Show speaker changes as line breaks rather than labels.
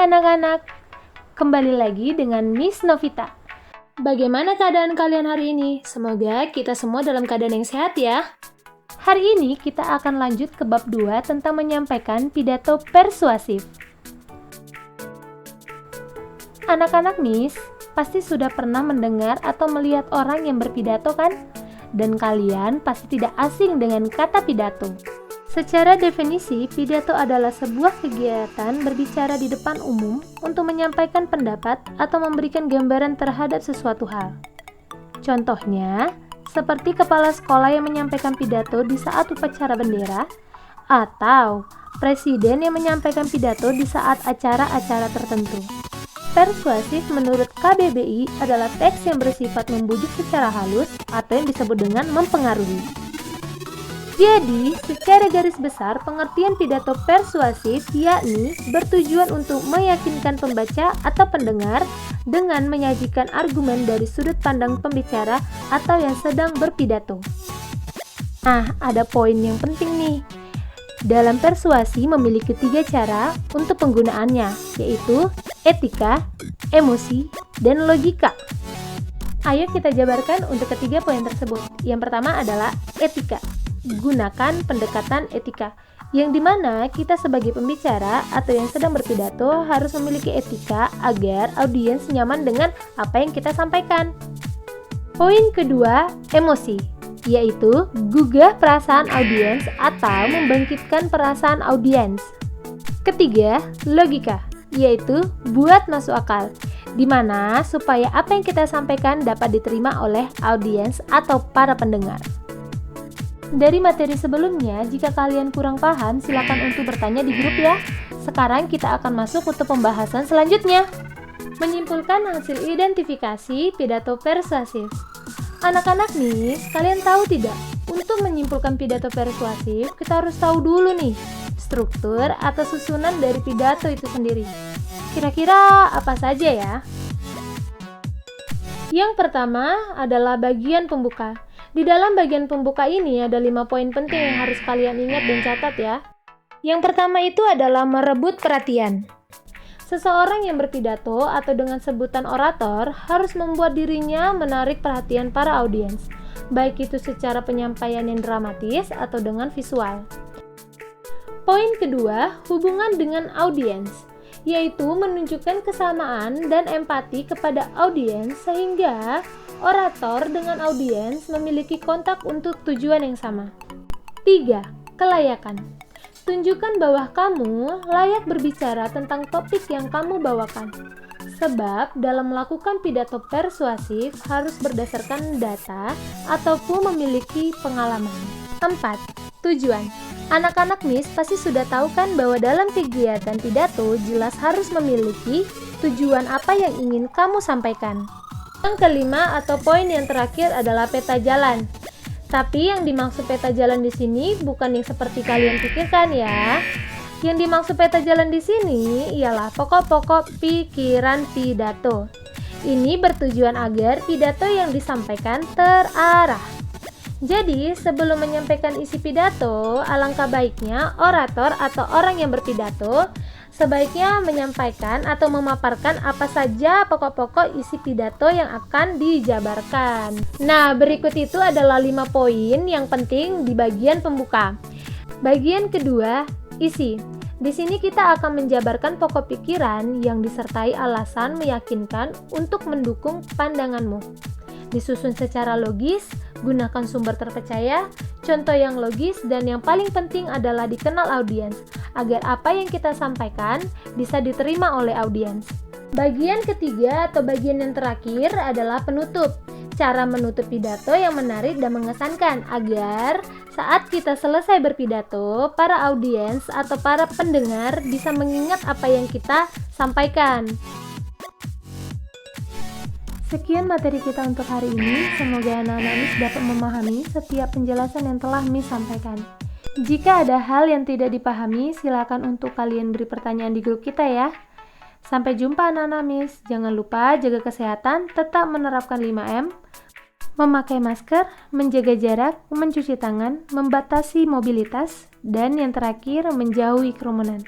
anak-anak, kembali lagi dengan Miss Novita. Bagaimana keadaan kalian hari ini? Semoga kita semua dalam keadaan yang sehat ya. Hari ini kita akan lanjut ke bab 2 tentang menyampaikan pidato persuasif. Anak-anak Miss, pasti sudah pernah mendengar atau melihat orang yang berpidato kan? Dan kalian pasti tidak asing dengan kata pidato. Secara definisi, pidato adalah sebuah kegiatan berbicara di depan umum untuk menyampaikan pendapat atau memberikan gambaran terhadap sesuatu hal. Contohnya, seperti kepala sekolah yang menyampaikan pidato di saat upacara bendera, atau presiden yang menyampaikan pidato di saat acara-acara tertentu. Persuasif menurut KBBI adalah teks yang bersifat membujuk secara halus atau yang disebut dengan mempengaruhi. Jadi, secara garis besar, pengertian pidato persuasif yakni bertujuan untuk meyakinkan pembaca atau pendengar dengan menyajikan argumen dari sudut pandang pembicara atau yang sedang berpidato. Nah, ada poin yang penting nih. Dalam persuasi memiliki 3 cara untuk penggunaannya, yaitu etika, emosi, dan logika. Ayo kita jabarkan untuk ketiga poin tersebut. Yang pertama adalah etika. Gunakan pendekatan etika, yang dimana kita sebagai pembicara atau yang sedang berpidato harus memiliki etika agar audiens nyaman dengan apa yang kita sampaikan. Poin kedua, emosi, yaitu gugah perasaan audiens atau membangkitkan perasaan audiens. Ketiga, logika, yaitu buat masuk akal, dimana supaya apa yang kita sampaikan dapat diterima oleh audiens atau para pendengar. Dari materi sebelumnya, jika kalian kurang paham, silakan untuk bertanya di grup ya. Sekarang kita akan masuk untuk pembahasan selanjutnya. Menyimpulkan hasil identifikasi pidato persuasif. Anak-anak nih, kalian tahu tidak? Untuk menyimpulkan pidato persuasif, kita harus tahu dulu nih, struktur atau susunan dari pidato itu sendiri. Kira-kira apa saja ya? Yang pertama adalah bagian pembuka. Di dalam bagian pembuka ini ada 5 poin penting yang harus kalian ingat dan catat ya. Yang pertama itu adalah merebut perhatian. Seseorang yang berpidato atau dengan sebutan orator harus membuat dirinya menarik perhatian para audiens, baik itu secara penyampaian yang dramatis atau dengan visual. Poin kedua, hubungan dengan audiens, yaitu menunjukkan kesamaan dan empati kepada audiens sehingga orator dengan audiens memiliki kontak untuk tujuan yang sama. 3. Kelayakan. Tunjukkan bahwa kamu layak berbicara tentang topik yang kamu bawakan. Sebab dalam melakukan pidato persuasif harus berdasarkan data ataupun memiliki pengalaman. 4. Tujuan. Anak-anak Miss pasti sudah tahu kan bahwa dalam kegiatan pidato jelas harus memiliki tujuan apa yang ingin kamu sampaikan. Yang kelima atau poin yang terakhir adalah peta jalan. Tapi yang dimaksud peta jalan di sini bukan yang seperti kalian pikirkan ya. Yang dimaksud peta jalan di sini ialah pokok-pokok pikiran pidato. Ini bertujuan agar pidato yang disampaikan terarah. Jadi, sebelum menyampaikan isi pidato, alangkah baiknya orator atau orang yang berpidato sebaiknya menyampaikan atau memaparkan apa saja pokok-pokok isi pidato yang akan dijabarkan. Nah, berikut itu adalah 5 poin yang penting di bagian pembuka. Bagian kedua, isi. Di sini kita akan menjabarkan pokok pikiran yang disertai alasan meyakinkan untuk mendukung pandanganmu. Disusun secara logis, gunakan sumber terpercaya, contoh yang logis, dan yang paling penting adalah dikenal audiens, agar apa yang kita sampaikan bisa diterima oleh audiens. Bagian ketiga atau bagian yang terakhir adalah penutup. Cara menutup pidato yang menarik dan mengesankan, agar saat kita selesai berpidato, para audiens atau para pendengar bisa mengingat apa yang kita sampaikan. Sekian materi kita untuk hari ini, semoga anak-anak Miss dapat memahami setiap penjelasan yang telah Miss sampaikan. Jika ada hal yang tidak dipahami, silakan untuk kalian beri pertanyaan di grup kita ya. Sampai jumpa anak-anak Miss, jangan lupa jaga kesehatan, tetap menerapkan 5M, memakai masker, menjaga jarak, mencuci tangan, membatasi mobilitas, dan yang terakhir menjauhi kerumunan.